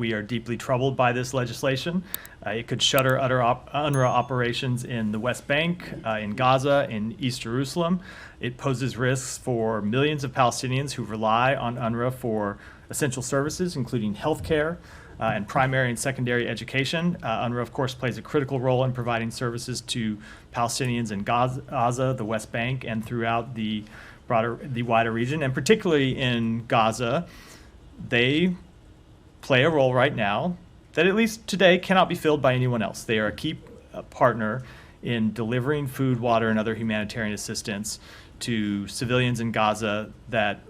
we are deeply troubled by this legislation. It could shutter UNRWA operations in the West Bank, in Gaza, in East Jerusalem. It poses risks for millions of Palestinians who rely on UNRWA for essential services, including healthcare and primary and secondary education. UNRWA, of course, plays a critical role in providing services to Palestinians in Gaza, the West Bank, and throughout the wider region, and particularly in Gaza. They play a role right now that, at least today, cannot be filled by anyone else. They are a key partner in delivering food, water, and other humanitarian assistance to civilians in Gaza that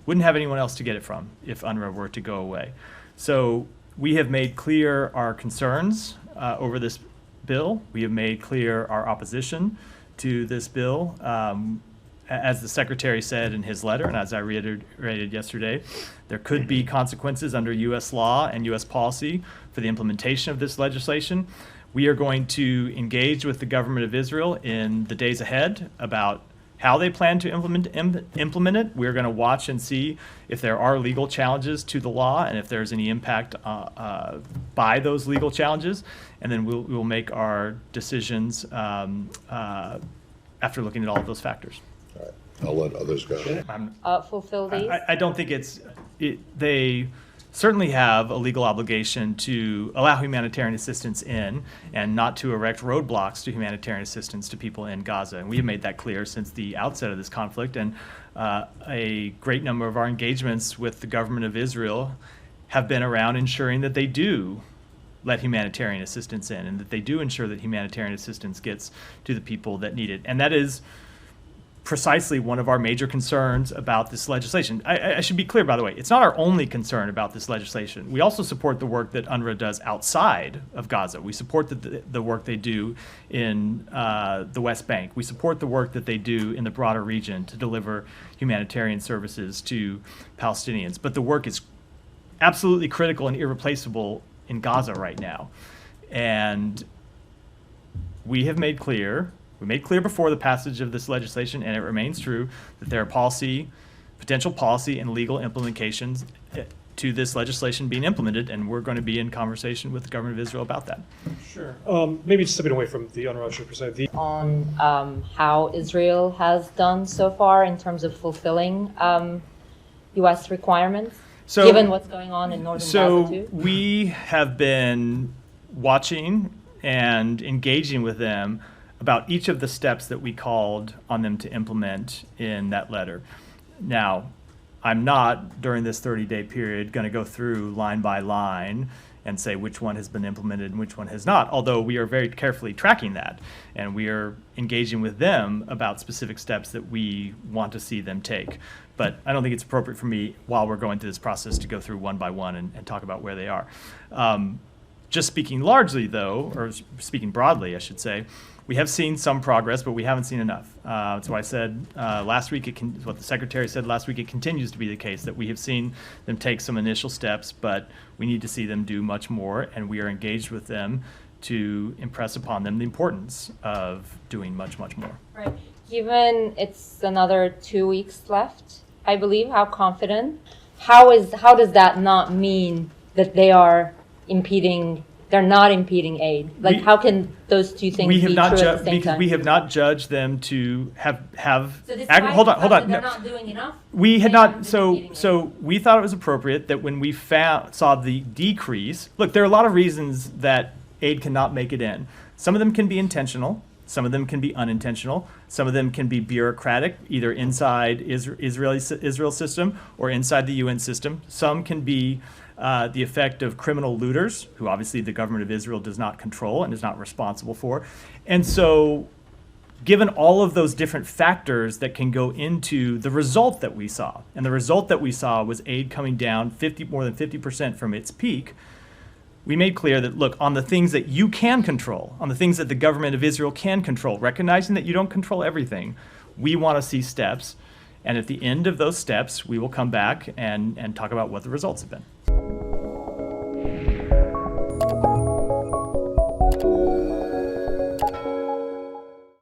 wouldn't have anyone else to get it from if UNRWA were to go away. So we have made clear our concerns over this bill. We have made clear our opposition to this bill. As the Secretary said in his letter, and as I reiterated yesterday, there could be consequences under U.S. law and U.S. policy for the implementation of this legislation. We are going to engage with the government of Israel in the days ahead about how they plan to implement it. We're going to watch and see if there are legal challenges to the law and if there's any impact by those legal challenges. And then we'll make our decisions after looking at all of those factors. All right. I'll let others go. Fulfill these? I don't think they certainly have a legal obligation to allow humanitarian assistance in and not to erect roadblocks to humanitarian assistance to people in Gaza. And we have made that clear since the outset of this conflict. And a great number of our engagements with the government of Israel have been around ensuring that they do let humanitarian assistance in and that they do ensure that humanitarian assistance gets to the people that need it. And that is precisely one of our major concerns about this legislation. I should be clear, by the way, it's not our only concern about this legislation. We also support the work that UNRWA does outside of Gaza. We support the work they do in the West Bank. We support the work that they do in the broader region to deliver humanitarian services to Palestinians. But the work is absolutely critical and irreplaceable in Gaza right now. And we made clear before the passage of this legislation, and it remains true, that there are potential policy and legal implications to this legislation being implemented, and we're going to be in conversation with the government of Israel about that. Sure. Maybe just stepping away from the UNRWA per se. On how Israel has done so far in terms of fulfilling U.S. requirements, given what's going on in northern Gaza too? So we have been watching and engaging with them about each of the steps that we called on them to implement in that letter. Now, I'm not, during this 30-day period, going to go through line by line and say which one has been implemented and which one has not, although we are very carefully tracking that, and we are engaging with them about specific steps that we want to see them take. But I don't think it's appropriate for me, while we're going through this process, to go through one by one and talk about where they are. Just speaking largely, though, or speaking broadly, I should say, we have seen some progress, but we haven't seen enough. That's why I said last week, what the Secretary said last week, it continues to be the case that we have seen them take some initial steps, but we need to see them do much more, and we are engaged with them to impress upon them the importance of doing much, much more. Right. Given it's another 2 weeks left, I believe, how does that not mean that they're not impeding aid? Like, how can those two things be true at the same time? We have not judged them to have. So this hold on. They're not doing enough. We had not. So we thought it was appropriate that when we saw the decrease. Look, there are a lot of reasons that aid cannot make it in. Some of them can be intentional. Some of them can be unintentional. Some of them can be bureaucratic, either inside Israel system or inside the UN system. Some can be the effect of criminal looters, who obviously the government of Israel does not control and is not responsible for. And so, given all of those different factors that can go into the result that we saw, and the result that we saw was aid coming down more than 50% from its peak, we made clear that, look, on the things that you can control, on the things that the government of Israel can control, recognizing that you don't control everything, we want to see steps. And at the end of those steps, we will come back and talk about what the results have been.